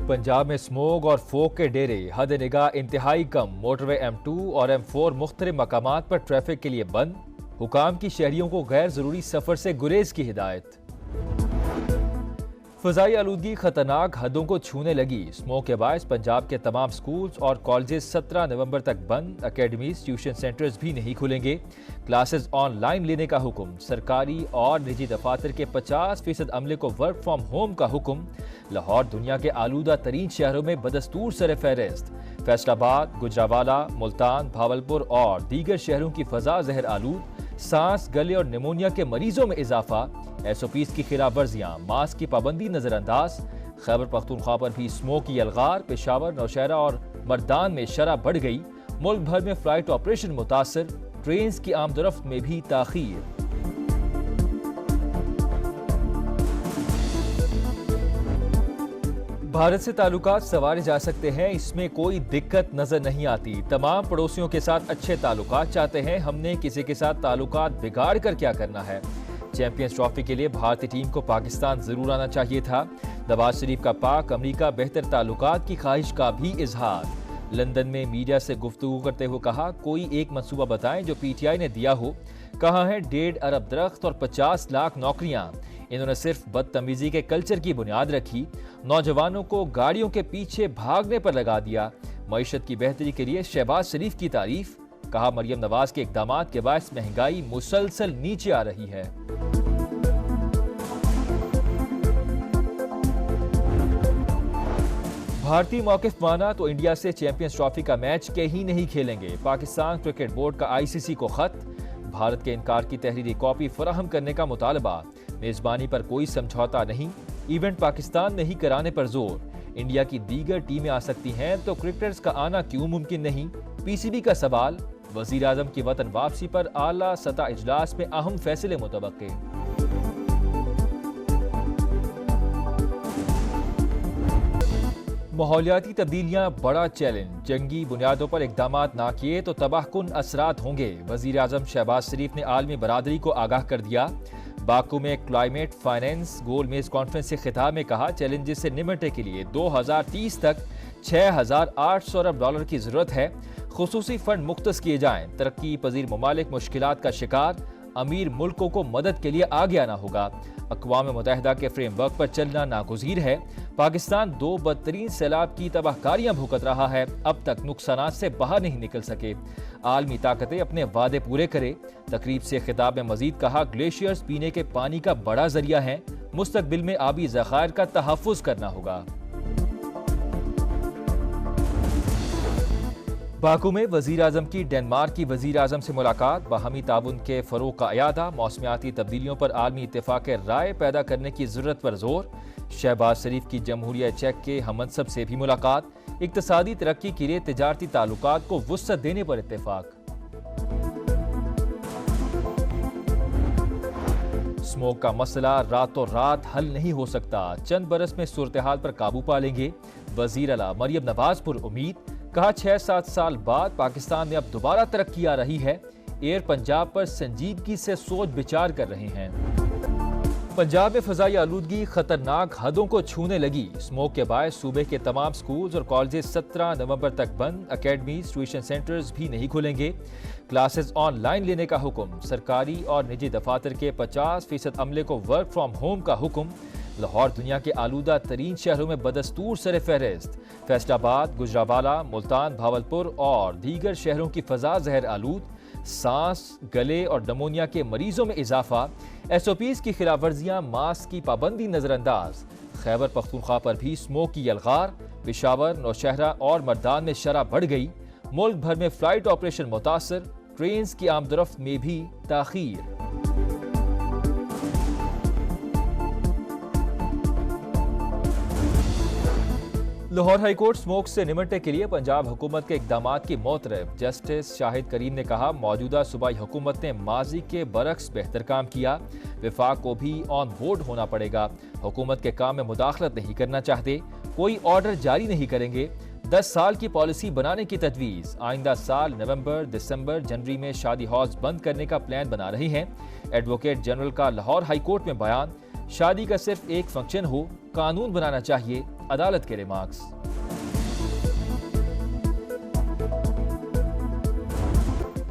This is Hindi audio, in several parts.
पंजाब में स्मोग और फोक के डेरे हद निगाह इंतहाई कम। मोटरवे M2 और M4 मुख्तलिफ मकामात पर ट्रैफिक के लिए बंद। हुकाम की शहरियों को गैर जरूरी सफर से गुरेज की हिदायत। फ़ज़ाई आलूदगी खतरनाक हदों को छूने लगी। स्मोक के बायस पंजाब के तमाम स्कूल्स और कॉलेजेस 17 नवंबर तक बंद। अकेडमीज, ट्यूशन सेंटर्स भी नहीं खुलेंगे। क्लासेस ऑनलाइन लेने का हुक्म। सरकारी और निजी दफातर के 50% अमले को वर्क फ्रॉम होम का हुक्म। लाहौर दुनिया के आलूदा तरीन शहरों में बदस्तूर सर फहरिस्त। फैसलाबाद, गुजरावाला, मुल्तान, भावलपुर और दीगर शहरों की फ़ज़ा जहर आलूद। सांस, गले और निमोनिया के मरीजों में इजाफा। SOPs की खिलाफ वर्जियां, मास्क की पाबंदी नजरअंदाज। खैबर पख्तूनख्वा पर भी स्मोक की अलगार। पेशावर, नौशहरा और मर्दान में शरह बढ़ गई। मुल्क भर में फ्लाइट ऑपरेशन मुतासर। ट्रेन की आमदरफ्त में भी ताखीर। भारत से ताल्लुकात संवारे जा सकते हैं, इसमें कोई दिक्कत नजर नहीं आती। तमाम पड़ोसियों के साथ अच्छे ताल्लुकात चाहते हैं। हमने किसी के साथ ताल्लुकात बिगाड़ कर क्या करना है। चैंपियंस ट्रॉफी के लिए भारतीय टीम को पाकिस्तान जरूर आना चाहिए था। नवाज शरीफ का पाक अमरीका बेहतर ताल्लुकात की ख्वाहिश का भी इजहार। लंदन में मीडिया से गुफ्तगू करते हुए कहा, कोई एक मंसूबा बताएं जो PTI ने दिया हो। कहा है 1.5 अरब दरख्त और 50 लाख नौकरियां। इन्होंने सिर्फ बदतमीजी के कल्चर की बुनियाद रखी। नौजवानों को गाड़ियों के पीछे भागने पर लगा दिया। मईशत की बेहतरी के लिए शहबाज शरीफ की तारीफ। कहा, मरियम नवाज के इकदामात के बायस महंगाई मुसलसल नीचे आ रही है। भारतीय मौकिफ माना तो इंडिया से चैंपियंस ट्रॉफी का मैच के ही नहीं खेलेंगे। पाकिस्तान क्रिकेट बोर्ड का ICC को खत। भारत के इनकार की तहरीरी कॉपी फराहम करने का मुतालबा। मेजबानी पर कोई समझौता नहीं। इवेंट पाकिस्तान में ही कराने पर जोर। इंडिया की दीगर टीमें आ सकती हैं तो क्रिकेटर्स का आना क्यों मुमकिन नहीं। PCB का सवाल। वजीर आजम की वतन वापसी पर आला सतह इजलास में अहम फैसले मुतवक्के। माहौलियाती तब्दीलियां बड़ा चैलेंज। जंगी बुनियादों पर इकदामात ना किए तो तबाहकुन असरात होंगे। वजीर आजम शहबाज शरीफ ने आलमी बरादरी को आगाह कर दिया। बाकू में क्लाइमेट फाइनेंस गोल मेज कॉन्फ्रेंस से खिताब में कहा, चैलेंजेस से निपटने के लिए 2030 तक 6,800 अरब डॉलर की जरूरत है। खुसूसी फंड मुख्तस किए जाएं। तरक्की पजीर ममालिक मुश्किलात का शिकार। अमीर मुल्कों को मदद के लिए आगे आना होगा। अक़वाम मुत्तहिदा के फ्रेमवर्क पर चलना नागुज़ीर है। पाकिस्तान 2 बदतरीन सैलाब की तबाहकारियां भुगत रहा है। अब तक नुकसानात से बाहर नहीं निकल सके। आलमी ताकतें अपने वादे पूरे करे। तकरीब से खिताब में मजीद कहा, ग्लेशियर्स पीने के पानी का बड़ा जरिया है। मुस्तकबिल में आबी ज़खायर का तहफ़्फ़ुज़ करना होगा। बाकू में वजीर आजम की डेनमार्क की वजीर आजम से मुलाकात। बाहमी ताउन के फरोग का अयादा। मौसमियाती तब्दीलियों पर आलमी इत्तेफाक राय पैदा करने की जरूरत पर जोर। शहबाज शरीफ की जमहूरिया चेक के हमनसब से भी मुलाकात। इक्तसादी तरक्की के लिए तिजारती ताल्लुकात को वुसअत देने पर इत्तेफाक। स्मोक का मसला रातों रात हल नहीं हो सकता। चंद बरस में सूरत हाल पर काबू पा लेंगे। वजीर आला मरियम नवाज पर उम्मीद। कहा, 6-7 साल बाद पाकिस्तान में अब दोबारा तरक्की आ रही है। एयर पंजाब पर संजीदगी से सोच विचार कर रहे हैं। पंजाब में फ़ज़ाई आलूदगी खतरनाक हदों को छूने लगी। स्मोक के बायस सूबे के तमाम स्कूल्स और कॉलेजेस 17 नवंबर तक बंद। अकेडमीज, ट्यूशन सेंटर्स भी नहीं खुलेंगे। क्लासेस ऑनलाइन लेने का हुक्म। सरकारी और निजी दफातर के 50% अमले को वर्क फ्रॉम होम का हुक्म। लाहौर दुनिया के आलूदा तरीन शहरों में बदस्तूर सर फहरिस्त। फैसलाबाद, गुजरावाला, मुल्तान, भावलपुर और दीगर शहरों की फ़ज़ा जहर आलूद। सांस, गले और निमोनिया के मरीजों में इजाफा। SOPs की खिलाफ वर्जियां, मास्क की पाबंदी नजरअंदाज। खैबर पख्तूनख्वा पर भी स्मोक की अलगार। पेशावर, नौशहरा और मर्दान में शरह बढ़ गई। मुल्क भर में फ्लाइट ऑपरेशन मुतासर। ट्रेन की आमदरफ्त में भी ताखीर। लाहौर हाईकोर्ट स्मोक से निपटने के लिए पंजाब हुकूमत के इकदामात की मोतरफ। जस्टिस शाहिद करीम ने कहा, मौजूदा सूबाई हुकूमत ने माजी के बरक्स बेहतर काम किया। विफाक को भी ऑन बोर्ड होना पड़ेगा। हुकूमत के काम में मुदाखलत नहीं करना चाहते। कोई ऑर्डर जारी नहीं करेंगे। 10 साल की पॉलिसी बनाने की तजवीज़। आइंदा साल नवंबर, दिसंबर, जनवरी में शादी हॉल्स बंद करने का प्लान बना रही हैं। एडवोकेट जनरल का लाहौर हाईकोर्ट में बयान। शादी का सिर्फ एक फंक्शन हो, कानून बनाना चाहिए। अदालत के रिमार्क्स।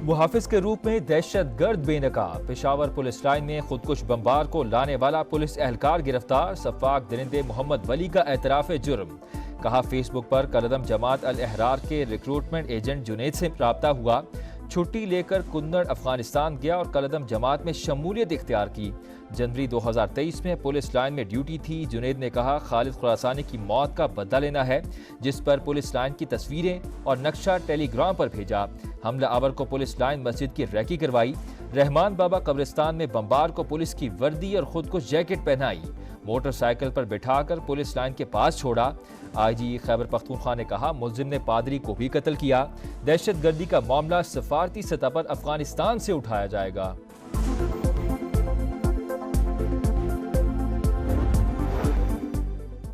मुहाफिज के रूप में दहशतगर्द बेनकाब, पेशावर पुलिस लाइन में खुदकुश बमबार को लाने वाला पुलिस एहलकार गिरफ्तार, सफाक दरिंदे मोहम्मद वली का एतराफ जुर्म। कहा फेसबुक पर कलदम जमात अल अहरार के रिक्रूटमेंट एजेंट जुनैद से राब्ता हुआ, छुट्टी लेकर कुन्नड़ अफगानिस्तान गया और कलदम जमात में शमूलियत इख्तियार की। जनवरी 2023 में पुलिस लाइन में ड्यूटी थी। जुनैद ने कहा खालिद खुरासानी की मौत का बदला लेना है, जिस पर पुलिस लाइन की तस्वीरें और नक्शा टेलीग्राम पर भेजा। हमला आवर को पुलिस लाइन मस्जिद की रैकी करवाई। रहमान बाबा कब्रिस्तान में बमबार को पुलिस की वर्दी और खुद को जैकेट पहनाई। मोटरसाइकिल पर बिठाकर पुलिस लाइन के पास छोड़ा। आईजी खैबर पख्तूनख्वा ने कहा मुलजिम ने पादरी को भी कत्ल किया। दहशतगर्दी का मामला सफारती सतह पर अफगानिस्तान से उठाया जाएगा।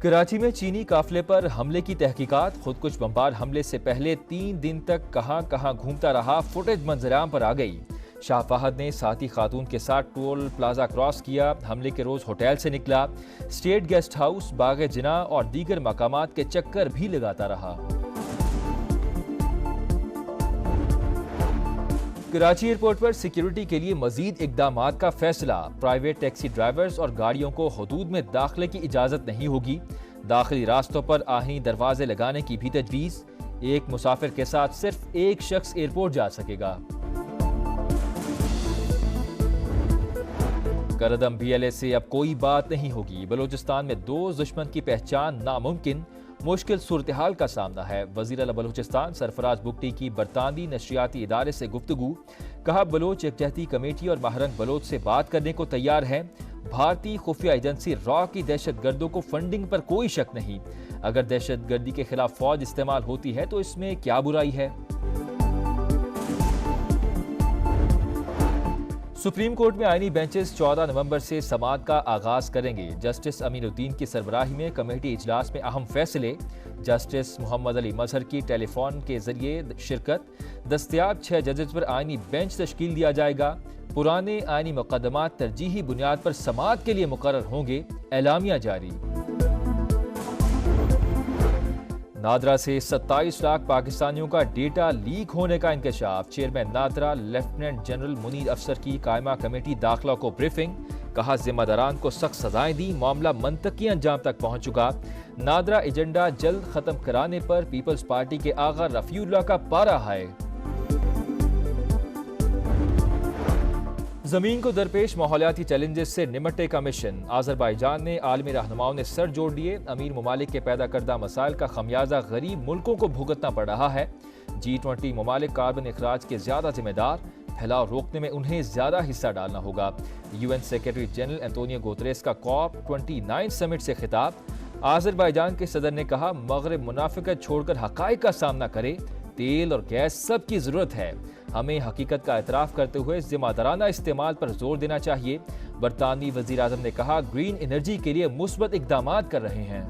कराची में चीनी काफिले पर हमले की तहकीकात, खुदकुश बमबार हमले से पहले 3 दिन तक कहां कहां घूमता रहा, फुटेज मंजराम पर आ गई। शाह फहद ने साथी खातून के साथ टोल प्लाजा क्रॉस किया। हमले के रोज होटल से निकला, स्टेट गेस्ट हाउस, बाग जिना और दीगर मकामात के चक्कर भी लगाता रहा। कराची एयरपोर्ट पर सिक्योरिटी के लिए मजीद इकदामात का फैसला। प्राइवेट टैक्सी ड्राइवर्स और गाड़ियों को हदूद में दाखिले की इजाजत नहीं होगी। दाखिली रास्तों पर आहिनी दरवाजे लगाने की भी तजवीज़। एक मुसाफिर के साथ सिर्फ एक शख्स एयरपोर्ट जा सकेगा। करदम BLA से अब कोई बात नहीं होगी। बलूचिस्तान में 2 दुश्मन की पहचान नामुमकिन, मुश्किल सूरत हाल का सामना है। वज़ीर आला बलूचिस्तान सरफराज बुगटी की बरतानवी नशरियाती इदारे से गुफ्तगू। कहा बलोच यकजहती कमेटी और महारंग बलोच से बात करने को तैयार है। भारतीय खुफिया एजेंसी रॉ की दहशतगर्दों को फंडिंग पर कोई शक नहीं। अगर दहशतगर्दी के खिलाफ फौज इस्तेमाल होती है तो इसमें क्या बुराई है। सुप्रीम कोर्ट में आईनी बेंचेस 14 नवंबर से समाअत का आगाज करेंगे। जस्टिस अमीनुद्दीन की सरबराही में कमेटी इजलास में अहम फैसले। जस्टिस मोहम्मद अली मजहर की टेलीफोन के जरिए शिरकत। दस्तयाब 6 जजेस पर आईनी बेंच तश्कील दिया जाएगा। पुराने आईनी मुकदमात तरजीही बुनियाद पर समाअत के लिए मुकर्रर होंगे। एलामिया जारी। नादरा से 27 लाख पाकिस्तानियों का डेटा लीक होने का इंकशाफ। Chairman NADRA lieutenant general Munir Afsar की कायमा कमेटी दाखिला को ब्रीफिंग। कहा जिम्मेदारान को सख्त सजाएं दी, मामला मंतकी अंजाम तक पहुंच चुका। नादरा एजेंडा जल्द खत्म कराने पर पीपल्स पार्टी के आगा रफीउल्लाह का पारा है। जमीन को दरपेश माहौलियाती चैलेंजेस से निमटने का मिशन। आज़रबाईजान ने आलमी रहनुमाओं ने सर जोड़ दिए। अमीर ममालिक के पैदा करदा मसाइल का खमियाजा गरीब मुल्कों को भुगतना पड़ रहा है। G20 ममालिक कार्बन अखराज के ज्यादा जिम्मेदार, फैलाव रोकने में उन्हें ज्यादा हिस्सा डालना होगा। UN secretary general Antonio Guterres का COP29 समिट से खिताब। आज़रबाईजान के सदर ने कहा मगरिब मुनाफिकत छोड़कर हकाइक का सामना करे। तेल और गैस सबकी जरूरत है। हमें हकीकत का एतराफ करते हुए जिम्मेदाराना इस्तेमाल पर जोर देना चाहिए। बरतानवी वजीर आजम ने कहा ग्रीन एनर्जी के लिए मुस्बत इकदामात कर रहे हैं।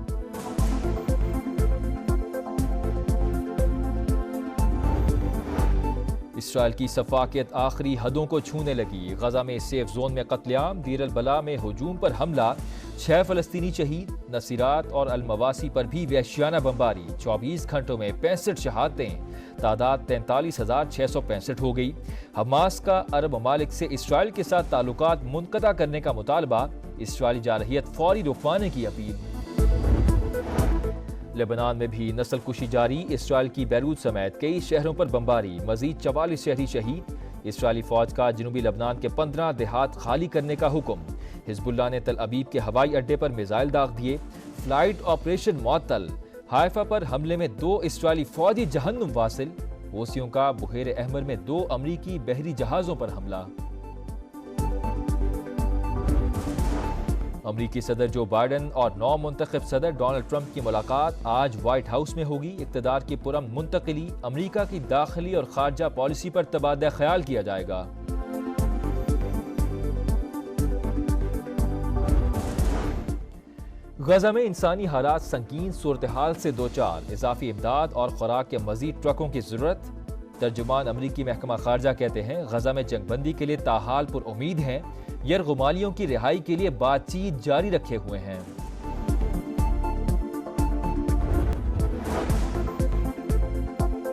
इसराइल की सफाकियत आखिरी हदों को छूने लगी। गजा में सेफ जोन में कत्लेआम, दीर अल बला में हुजूम पर हमला, 6 फलस्तीनी शहीद। नसीरात और अलमवासी पर भी वहशियाना बमबारी, 24 घंटों में 65 शहादतें। तादाद 43,665 हो गई। हमास का अरब ममालिक से इसराइल के साथ ताल्लुकात मुनक़ता करने का मुतालबा। इसराइली जारहियत फौरी रुकवाने की अपील। लेबनान में भी नस्ल कुशी जारी। इसराइल की बैरूत समेत कई शहरों पर बमबारी, मजीद 44 शहरी शहीद। इसराइली फौज का जनूबी लेबनान के 15 देहात खाली करने का हुक्म। हिजबुल्लाह ने तल अबीब के हवाई अड्डे पर मिसाइल दाग दिए। फ्लाइट ऑपरेशन मुअत्तल। हाइफा पर हमले में 2 इसराइली फौजी जहन्नुम वासिल। हूसियों का बुहेर अहमर में 2 अमरीकी बहरी जहाजों पर हमला। अमरीकी सदर जो बाइडन और नौ मुंतखब सदर डोनाल्ड ट्रंप की मुलाकात आज व्हाइट हाउस में होगी। इक़्तिदार की पुरम मुंतकिली, अमरीका की दाखिली और खारजा पॉलिसी पर तबादला ख्याल किया जाएगा। गजा में इंसानी हालात संगीन सूरत हाल से दो चार। इजाफी इमदाद और खुराक के मजीद ट्रकों की जरूरत। तर्जुमान अमरीकी महकमा खारजा कहते हैं गजा में जंगबंदी के लिए ताहाल पुर उम्मीद हैं। यरगुमालियों की रिहाई के लिए बातचीत जारी रखे हुए हैं।